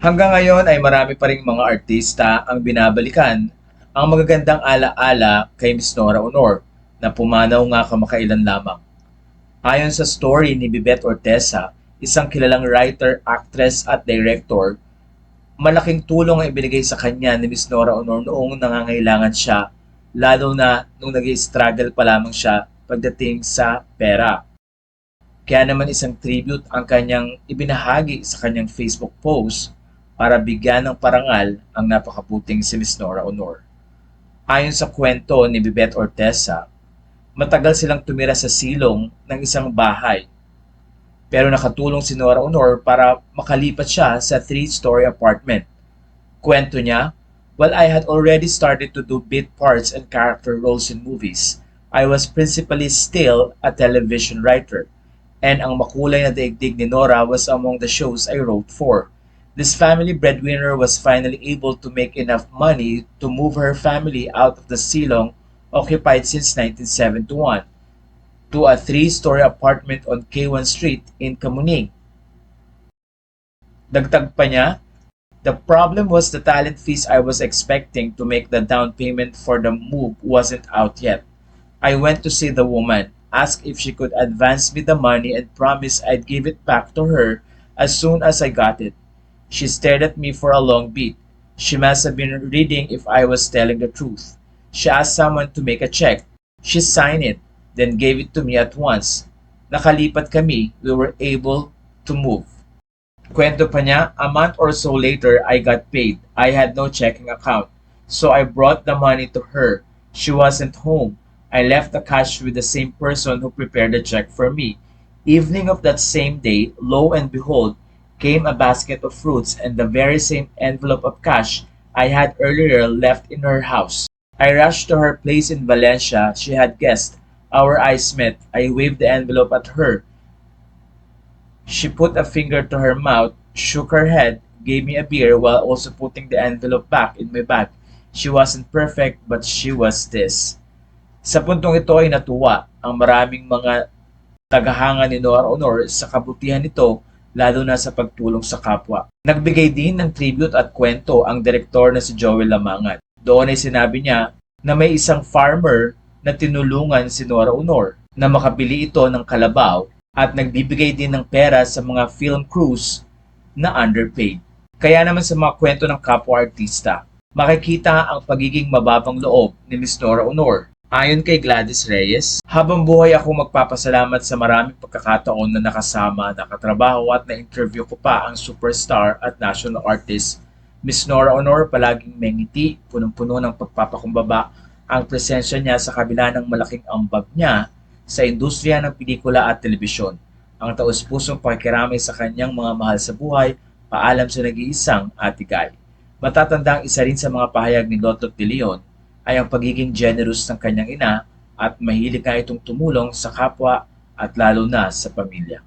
Hanggang ngayon ay marami pa ring mga artista ang binabalikan ang magagandang ala-ala kay Miss Nora Honor na pumanaw nga kamakailan lamang. Ayon sa story ni Bibet Orteza, isang kilalang writer, actress at director, malaking tulong ang ibinigay sa kanya ni Miss Nora Honor noong nangangailangan siya, lalo na nung nag-struggle pa lamang siya pagdating sa pera. Kaya naman isang tribute ang kanyang ibinahagi sa kanyang Facebook post para bigyan ng parangal ang napakabuting si Miss Nora Honor. Ayon sa kwento ni Bibet Orteza, matagal silang tumira sa silong ng isang bahay, pero nakatulong si Nora Honor para makalipat siya sa three-story apartment. Kwento niya, "While I had already started to do bit parts and character roles in movies, I was principally still a television writer, and ang makulay na daigdig ni Nora was among the shows I wrote for. This family breadwinner was finally able to make enough money to move her family out of the silong occupied since 1971 to a three-story apartment on K1 Street in Kamuning." Dagdag pa niya, "The problem was the talent fees I was expecting to make the down payment for the move wasn't out yet. I went to see the woman, asked if she could advance me the money and promised I'd give it back to her as soon as I got it. She stared at me for a long bit. She must have been reading if I was telling the truth. She asked someone to make a check. She signed it, then gave it to me at once. Nakalipat kami, we were able to move." Kwento pa niya, "A month or so later, I got paid. I had no checking account, so I brought the money to her. She wasn't home. I left the cash with the same person who prepared the check for me. Evening of that same day, lo and behold, came a basket of fruits and the very same envelope of cash I had earlier left in her house. I rushed to her place in Valencia. She had guessed. Our eyes met. I waved the envelope at her. She put a finger to her mouth, shook her head, gave me a beer while also putting the envelope back in my bag. She wasn't perfect, but she was this." Sa puntong ito ay natuwa ang maraming mga tagahanga ni Nora Honor sa kabutihan nito, lalo na sa pagtulong sa kapwa. Nagbigay din ng tribute at kwento ang direktor na si Joel Lamangan. Doon ay sinabi niya na may isang farmer na tinulungan si Nora Honor na makabili ito ng kalabaw at nagbibigay din ng pera sa mga film crews na underpaid. Kaya naman sa mga kwento ng kapwa-artista, makikita ang pagiging mababang loob ni Miss Nora Honor. Ayon kay Gladys Reyes, "Habang buhay ako magpapasalamat sa maraming pagkakataon na nakasama, nakatrabaho at na-interview ko pa ang superstar at national artist. Miss Nora Honor palaging may ngiti, punong-puno ng pagpapakumbaba ang presensya niya sa kabila ng malaking ambag niya sa industriya ng pelikula at telebisyon. Ang taus-pusong pakikiramay sa kanyang mga mahal sa buhay, paalam sa nag-iisang Ate Guy." Matatandang isa rin sa mga pahayag ni Lotot de Leon ay ang pagiging generous ng kanyang ina at mahilig nga itong tumulong sa kapwa at lalo na sa pamilya.